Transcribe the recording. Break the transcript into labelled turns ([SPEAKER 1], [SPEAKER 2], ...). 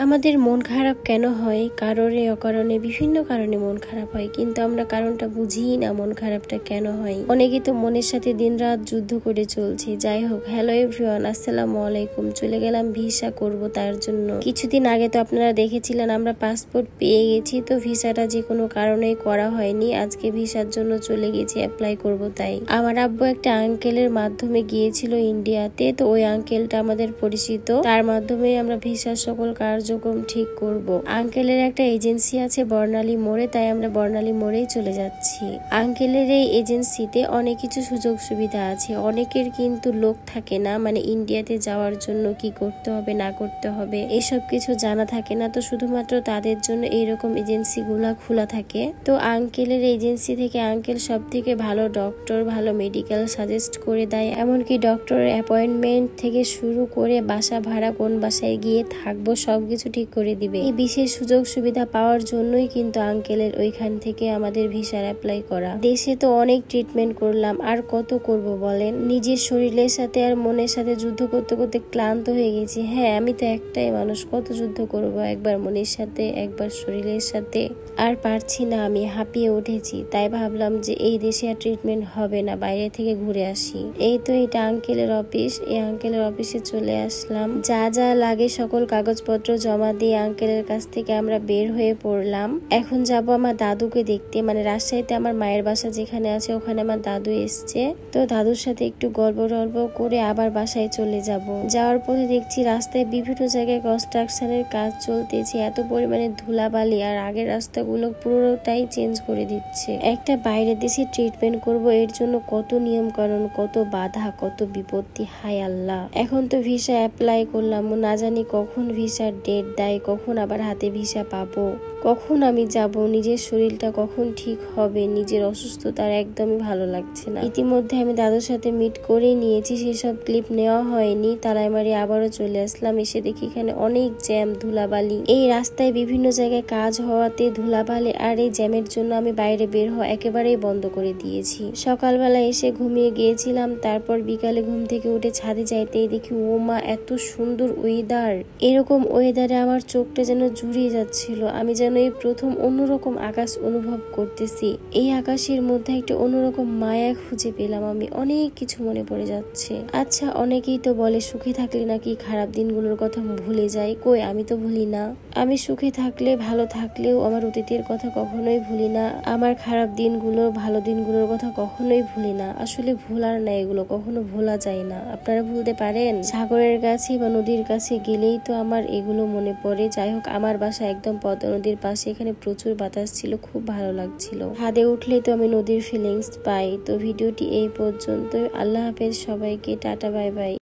[SPEAKER 1] আমাদের মন খারাপ কেন হয়? কারণে অকারণে বিভিন্ন কারণে মন খারাপ হয়, কিন্তু আমরা কারণটা বুঝিই না মন খারাপটা কেন হয়। অনেকে তো মনের সাথে দিনরাত যুদ্ধ করে চলছে। যাই হোক, হ্যালো এভরিওয়ান, আসসালামু আলাইকুম। চলে গেলাম ভিসা করব তার জন্য। কিছুদিন আগে তো আপনারা দেখেছিলেন আমরা পাসপোর্ট পেয়ে গেছি, তো ভিসাটা যে কোনো কারণেই করা হয়নি। আজকে ভিসার জন্য চলে গেছি, অ্যাপ্লাই করব। তাই আমার আব্বু একটা আঙ্কেলের মাধ্যমে গিয়েছিল ইন্ডিয়াতে, তো ওই আঙ্কেলটা আমাদের পরিচিত, তার মাধ্যমে আমরা ভিসার সকল কার্যক্রম ঠিক করব। আঙ্কেলের একটা এজেন্সি আছে বর্ণালী মোড়ে, তাই আমরা বর্ণালী মোড়েই চলে যাচ্ছি। আঙ্কেলের এই এজেন্সিতে অনেক কিছু সুযোগ সুবিধা আছে। অনেকের কিন্তু লোক থাকে না, মানে ইন্ডিয়াতে যাওয়ার জন্য কি করতে হবে না করতে হবে এসব কিছু জানা থাকে না, তো শুধুমাত্র তাদের জন্য এইরকম এজেন্সি গুলা খোলা থাকে। তো আঙ্কেলের এজেন্সি থেকে আঙ্কেল সব থেকে ভালো ডক্টর, ভালো মেডিকেল সাজেস্ট করে দেয়। এমনকি ডক্টরের অ্যাপয়েন্টমেন্ট থেকে শুরু করে বাসা ভাড়া, কোন বাসায় গিয়ে থাকবো সবকিছু ঠিক করে দিবে। এই বিশেষ সুযোগ সুবিধা পাওয়ার জন্যই কিন্তু আঙ্কেলের ওইখান থেকে আমাদের ভিসার অ্যাপ্লাই করা। দেশে তো অনেক ট্রিটমেন্ট করলাম, আর কত করব বলেন। নিজের শরীরের সাথে আর মনের সাথে যুদ্ধ করতে করতে ক্লান্ত হয়ে গেছি। হ্যাঁ, আমি তো একটাই মানুষ, কত যুদ্ধ করব, একবার মনের সাথে একবার শরীরের সাথে। আর পারছি না, আমি হাঁপিয়ে উঠেছি। তাই ভাবলাম যে এই দেশে আর ট্রিটমেন্ট হবে না, বাইরে থেকে ঘুরে আসি। এই তো এটা আঙ্কেলের অফিস। এই আঙ্কেলের অফিসে চলে আসলাম। যা যা লাগে সকল কাগজপত্র জমা দিয়ে আঙ্কেলের কাছ থেকে আমরা বের হয়ে পড়লাম। এখন যাব আমার দাদুকে দেখতে, মানে রাজশাহীতে আমার মায়ের বাসা যেখানে আছে ওখানে আমার দাদু এসছে, তো দাদুর সাথে একটু গল্প টল্প করে আবার বাসায় চলে যাব। যাওয়ার পথে দেখছি রাস্তায় বিভিন্ন জায়গায় কনস্ট্রাকশনের কাজ চলতেছে, এত পরিমাণে ধুলাবালি, আর আগের রাস্তাগুলো পুরোটাই চেঞ্জ করে দিচ্ছে। একটা বাইরের দেশে ট্রিটমেন্ট করব, এর জন্য কত নিয়ম কানুন, কত বাধা, কত বিপত্তি, হায় আল্লাহ। এখন তো ভিসা অ্যাপ্লাই করলাম, না জানি কখন ভিসার ডেট দেয়, কখন আবার হাতে ভিসা পাবো, কখন আমি যাব, নিজের শরীরটা কখন ঠিক হবে। নিজের অসুস্থতার একদমই ভালো লাগছে না। ইতিমধ্যে আমি দাদুর সাথে মিট করে নিয়েছি, সেসব ক্লিপ নেওয়া হয়নি। তালাই মারি আবারও চলে আসলাম। এসে দেখি এখানে অনেক জ্যাম, ধুলাবালি। এই রাস্তায় বিভিন্ন জায়গায় কাজ হওয়াতে ধুলাবালি আর এই জ্যামের জন্য আমি বাইরে বের হওয়া একেবারেই বন্ধ করে দিয়েছি। সকালবেলা এসে ঘুমিয়ে গিয়েছিলাম, তারপর বিকালে ঘুম থেকে উঠে ছাদে যাইতেই দেখি ও মা, এত সুন্দর ওয়েদার। এরকম ওয়েদারে আমার চোখটা যেন জুড়িয়ে যাচ্ছিল। আমি যেন এই প্রথম অন্যরকম আকাশ অনুভব করতেছি। এই আকাশের মধ্যে একটা অন্যরকম মায়া খুঁজে পেলাম আমি। অনেক কিছু মনে পড়ে যাচ্ছে। আচ্ছা, অনেকেই তো বলে সুখে থাকলে নাকি খারাপ দিনগুলোর কথা ভুলে যায়। কই, আমি তো ভুলি না। আমি সুখে থাকলে, ভালো থাকলেও আমার অতীতের কথা কখনোই ভুলি না। আমার খারাপ দিনগুলো, ভালো দিনগুলোর কথা কখনোই ভুলি না। আসলে ভোলার না, এগুলো কখনো ভোলা যায় না। আপনারা ভুলতে পারেন? সাগরের কাছে বা নদীর কাছে গেলেই তো আমার এগুলো মনে পড়ে। যাই হোক, আমার বাসা একদম পদ্মা নদীর পাশে। এখানে প্রচুর বাতাস ছিল, খুব ভালো লাগছিল। ছাদে উঠলে তো আমি নদীর ফিলিংস পাই। তো ভিডিওটি এই পর্যন্ত। আল্লাহ হাফেজ সবাইকে, টাটা, বাই বাই।